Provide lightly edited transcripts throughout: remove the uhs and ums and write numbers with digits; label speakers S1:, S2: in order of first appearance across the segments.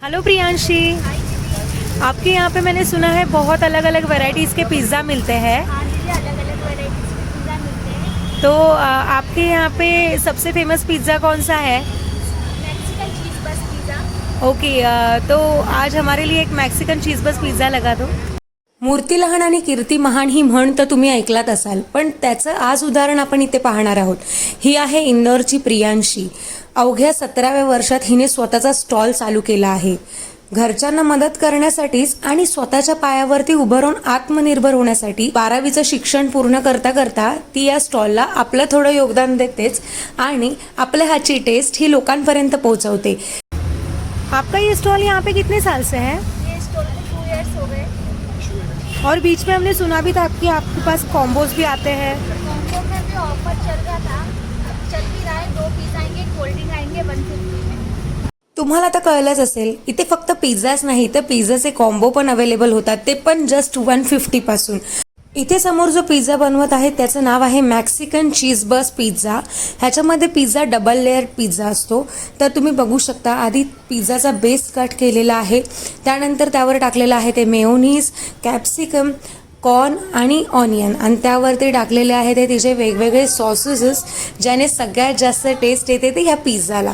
S1: Hello Priyanshi, आपके यहाँ पे मैंने सुना है बहुत अलग अलग वैरायटीज़ के पिज़्ज़ा मिलते हैं।
S2: हाँ दीदी, अलग अलग वैरायटीज के पिज़्ज़ा मिलते हैं।
S1: तो आपके यहाँ पे सबसे फेमस पिज़्ज़ा कौन सा है?
S2: मैक्सिकन चीज़ बस पिज़्ज़ा।
S1: ओके, तो आज हमारे लिए एक मैक्सिकन चीज बस पिझ्झा लगा दो। मूर्ती लहान आणि कीर्ती महान ही म्हण तर तुम्ही ऐकलात असाल, पण त्याचं आज उदाहरण आपण इथे पाहणार आहोत। ही आहे इंदोरची प्रियांशी। अवघ्या 17व्या वर्षात हिने स्वतःचा स्टॉल चालू केला आहे। घरच्यांना मदत करण्यासाठीच आणि स्वतःच्या पायावरती उभं राहून आत्मनिर्भर होण्यासाठी 12वीचं शिक्षण पूर्ण करता करता ती या स्टॉलला आपलं थोडं योगदान देतेच आणि आपल्या हातची टेस्ट ही लोकांपर्यंत पोहोचवते। आपका ये स्टॉल यहाँ पे कितने साल से है?
S2: ये स्टोर को 2 इयर्स हो गए।
S1: और बीच में हमने सुना भी था कि आपके पास कॉम्बोज भी आते हैं।
S2: कॉम्बो में भी ऑफर चल रहा था, चल भी रहा है। 2 पीस आएंगे, कोल्ड ड्रिंक आएंगे 150 में।
S1: तुम्हाला आता कळलंच असेल, इथे फक्त पिझ्झाच नाही तर पिझ्झाचे कॉम्बो पण अवेलेबल होतात, ते पण जस्ट 150 पासून। इथे समोर जो पिझ्झा बनवत आहे त्याचं नाव आहे मॅक्सिकन चीज बस पिझ्झा। ह्याच्यामध्ये पिझ्झा डबल लेयर पिझ्झा असतो। तर तुम्ही बघू शकता, आधी पिझ्झाचा बेस कट केलेला आहे, त्यानंतर त्यावर टाकलेलं आहे ते मेयोनीज, कॅप्सिकम, कॉर्न आणि ऑनियन, आणि त्यावरती टाकलेले आहे ते तिचे वेगवेगळे सॉसेस, ज्याने सगळ्यात जास्त टेस्ट येते ते ह्या पिझ्झाला।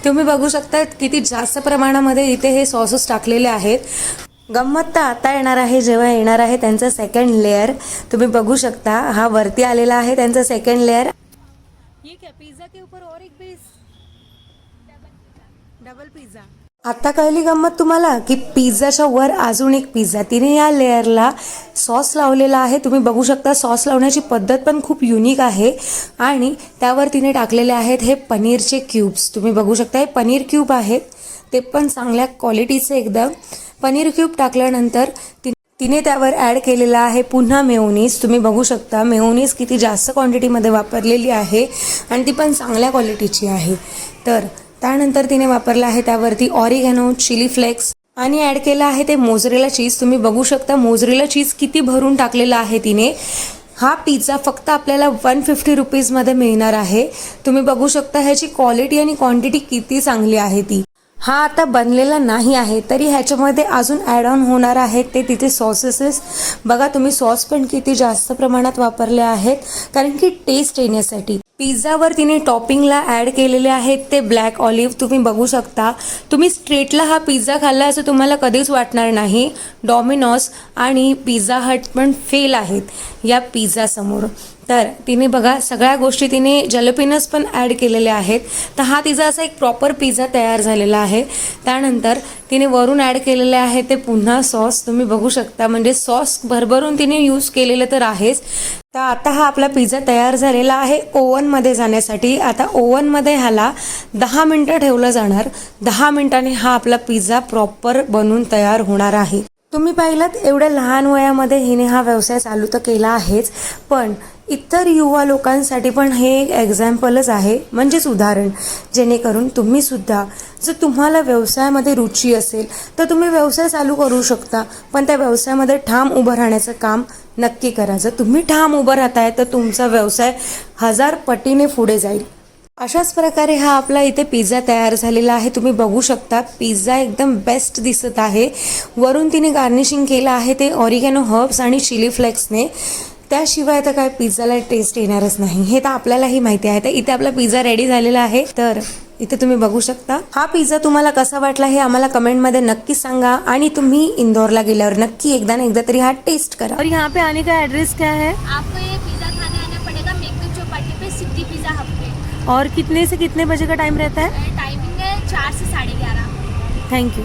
S1: तुम्ही बघू शकता किती जास्त प्रमाणामध्ये इथे हे सॉसेस टाकलेले आहेत। गंमत तर आता येणार आहे जेव्हा येणार आहे त्यांचा सेकंड लेयर। तुम्ही बघू शकता, हा वरती आलेला आहे त्यांचा सेकंड लेयर। ये क्या पिझ्झा के ऊपर और एक बेस? Double pizza. आता कळली गंमत तुम्हाला की पिझ्झाच्या वर अजून एक पिझ्झा। तिने या लेयरला सॉस लावलेला आहे। तुम्ही बघू शकता सॉस लावण्याची पद्धत पण खूप युनिक आहे, आणि त्यावर तिने टाकलेले आहेत हे पनीरचे क्यूब्स। तुम्ही बघू शकता हे पनीर क्यूब आहेत, ते पण चांगल्या क्वालिटीचे एकदम। पनीर क्यूब टाकल्यानंतर तिने त्यावर ॲड केलेला आहे पुन्हा मेयोनीज। तुम्ही बघू शकता मेयोनीज किती जास्त क्वांटिटीमध्ये वापरलेली आहे, आणि ती पण चांगल्या क्वालिटीची आहे। तर त्यानंतर तिने वापरला आहे त्यावरती ऑरिगॅनो, चिली फ्लेक्स, आणि ॲड केला आहे ते मोझरेला चीज। तुम्ही बघू शकता मोझरेला चीज किती भरून टाकलेला आहे तिने। हा पिझ्झा फक्त आपल्याला 150 रुपीजमध्ये मिळणार आहे। तुम्ही बघू शकता ह्याची क्वालिटी आणि क्वांटिटी किती चांगली आहे ती। हा आता बनलेला नाही आहे, तरी ह्याच्यामध्ये अजून ॲड ऑन होणार आहेत ते तिथे सॉसेस। बघा तुम्ही सॉस पण किती जास्त प्रमाणात वापरले आहेत, कारण की टेस्ट येण्यासाठी। पिझ्झावर तिने टॉपिंगला ॲड केलेले आहेत ते ब्लॅक ऑलिव्ह। तुम्ही बघू शकता, तुम्ही स्ट्रेटला हा पिझ्झा खाल्ला असं तुम्हाला कधीच वाटणार नाही। डॉमिनोज आणि पिझ्झा हट पण फेल आहेत या पिझ्झासमोर। तर तिने बघा सगळ्या गोष्टी तिने जलपिनस पण ॲड केलेले आहेत। तर हा तिचा असा एक प्रॉपर पिझ्झा तयार झालेला आहे। त्यानंतर तिने वरून ॲड केलेले आहे ते पुन्हा सॉस। तुम्ही बघू शकता, म्हणजे सॉस भरभरून तिने यूज केलेलं तर आहेच। तर आता हा आपला पिझ्झा तयार झालेला आहे ओव्हनमध्ये जाण्यासाठी। आता ओव्हनमध्ये ह्याला 10 मिनटं ठेवलं जाणार। 10 मिनिटांनी हा आपला पिझ्झा प्रॉपर बनून तयार होणार आहे। तुम्ही पाहिलात एवढ्या लहान वयामध्ये हिने हा व्यवसाय चालू तर केला आहेच, पण इतर युवा लोकांसाठी पण हे एक एक्झाम्पलच आहे, म्हणजेच उदाहरण, जेणेकरून तुम्ही सुद्धा जर तुम्हाला व्यवसायामध्ये रुची असेल तर तुम्ही व्यवसाय चालू करू शकता, पण त्या व्यवसायामध्ये ठाम उभं राहण्याचं काम नक्की करा। जर तुम्ही ठाम उभं राहताय तर तुमचा व्यवसाय 1000 पटीने पुढे जाईल। अशाच प्रकारे हा आपला इथे पिझ्झा तयार झालेला आहे। तुम्ही बघू शकता पिझ्झा एकदम बेस्ट दिसत आहे। वरून तिने गार्निशिंग केलं आहे ते ऑरिगॅनो हर्ब्स आणि चिली फ्लेक्सने। त्याशिवाय तर काय पिझ्झाला टेस्ट येणारच नाही, हे तर आपल्यालाही माहिती आहे। तर इथे आपला पिझ्झा रेडी झालेला आहे। तर इथे तुम्ही बघू शकता हा पिझ्झा तुम्हाला कसा वाटला हे आम्हाला कमेंटमध्ये नक्की सांगा, आणि तुम्ही इंदोरला गेल्यावर नक्की एकदा तरी हा टेस्ट करा। और यहाँ पे आने का एड्रेस क्या है?
S2: आपको ये पिज़्ज़ा खाने आना पड़ेगा मेघदूत चौपाटी पे, सिटी पिज़्ज़ा हब पे।
S1: और कितने से कितने बजे का टाइम रहता है?
S2: टाइमिंग है 4 से 11:30।
S1: Thank you.